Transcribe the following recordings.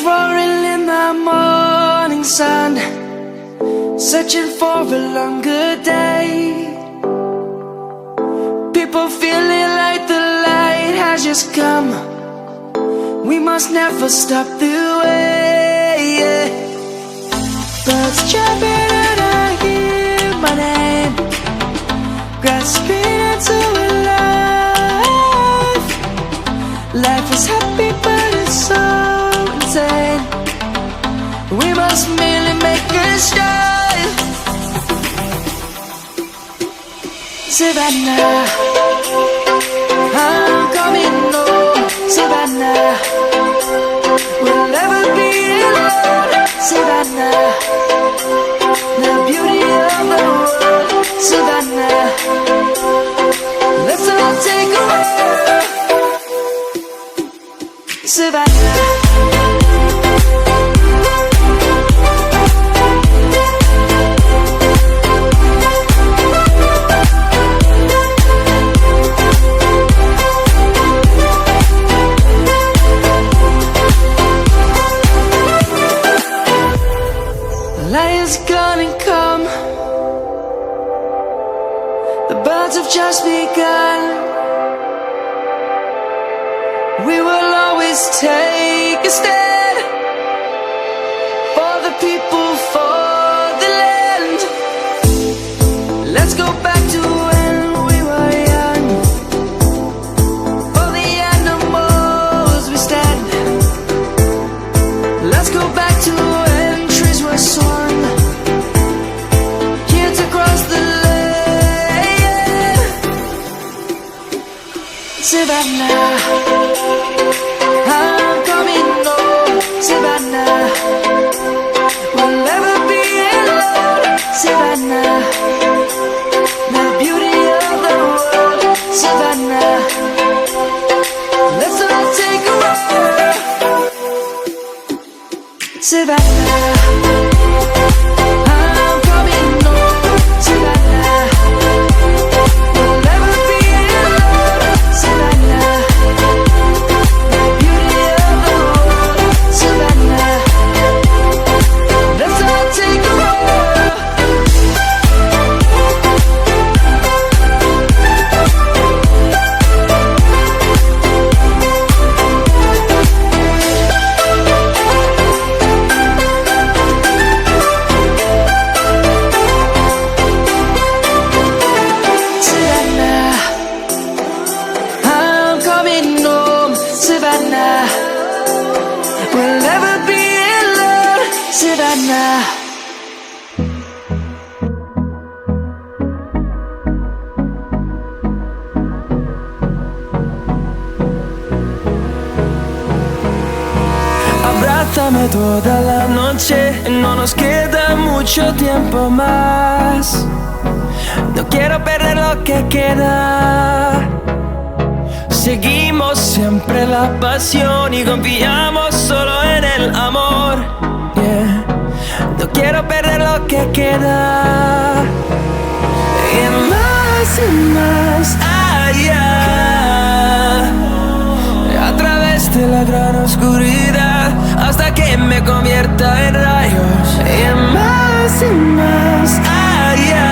roaring in the morning sun, searching for a longer day. People feeling like the light has just come. We must never stop the way, yeah. Birds chirping and I hear my name, grasping into a life. Life is happy but it's so insane. We must merely make a start. Savannah, I'm coming home. Savannah, we'll never be alone. Savannah, the beauty of the world. Savannah, let's all take a walk. Savannah. Lion's gonna come. The birds have just begun. We will always take a stand for the people, for the land. Let's go back to when we were young. For the animals we stand. Let's go back to when trees were swung. Kids across the land. Savannah, I'm coming home. Savannah, we'll never be alone. Savannah, the beauty of the world. Savannah, let's all take a walk. Savannah, I'm coming home. Savannah, we'll never be alone. Savannah, the beauty of the world. Savannah, let's all take a walk. Savannah, I'm coming home. Savannah, we'll never be alone. Savannah. Abrázame toda la noche, no nos queda mucho tiempo más. No quiero perder lo que queda. Seguimos siempre la pasión y confiamos solo en el amor. Yeah. No quiero perder lo que queda. Y más allá, a través de la gran oscuridad, hasta que me convierta en rayos. Y más allá,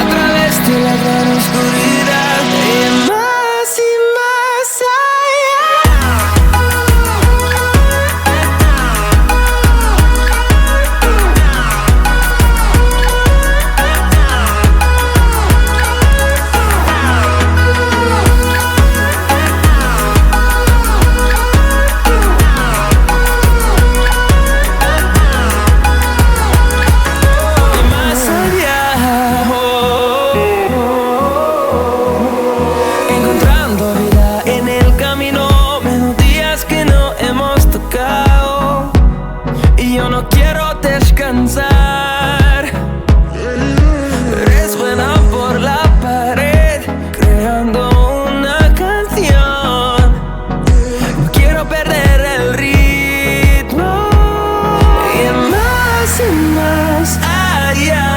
a través de la gran oscuridad. Y más resuena por la pared, creando una canción. No quiero perder el ritmo. Y más allá,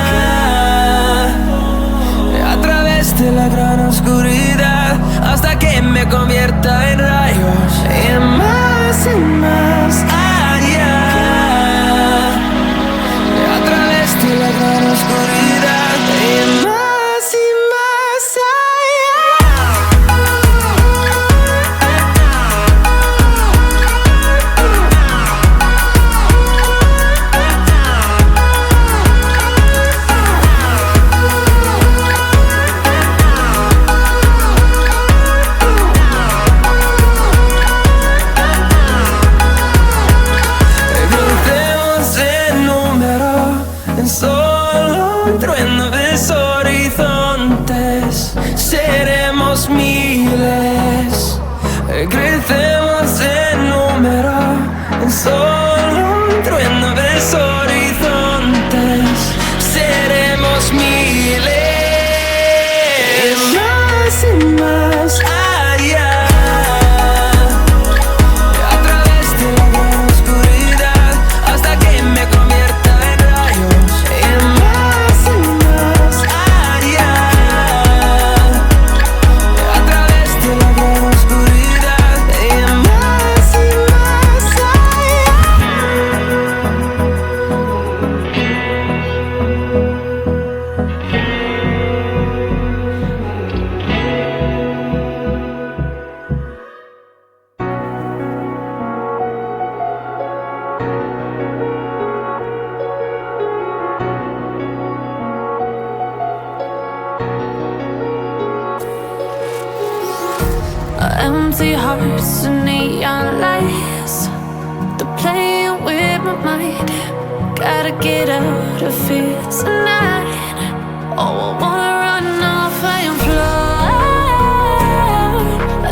a través de la gran oscuridad, hasta que me convierta en rayos. Y más seremos miles, crecemos en número, en solo un trueno de horizontes. Seremos miles, más y más allá, a través de la gran oscuridad, hasta que me convierta en rayos. Más y más allá, a través de la gran oscuridad, más y más Empty hearts and neon lights, they're playing with my mind. Gotta get out of here tonight. Oh, I wanna run off and fly,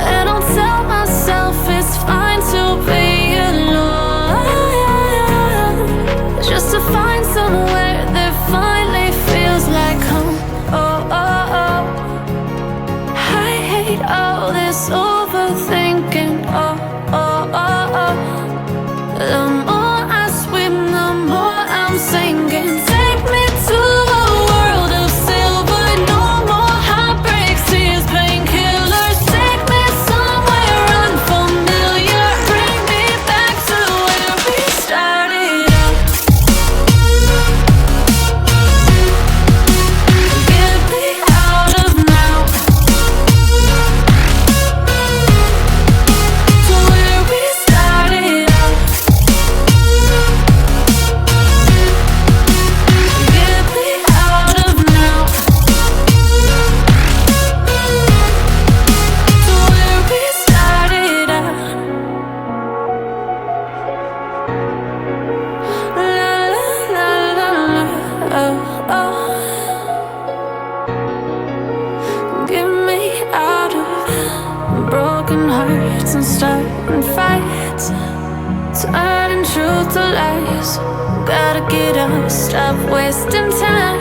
and I'll tell myself it's fine to be alone, just to find somewhere that finally feels like home. Oh, oh, oh. I hate all this overthinking. Oh, oh, oh, oh. The more I swim, the more I'm sinking. Take me to a world of silver. No more heartbreaks, tears, painkillers. Take me somewhere unfamiliar. Bring me back to where we started out. Get me out of now, to where we started out. Get me out of now, to where we started out. La la la la la, oh, oh. Get me out of broken hearts and starting fights, turning truth to lies. Gotta get up, stop wasting time.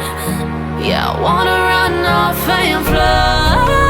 Yeah, I wanna run off and fly.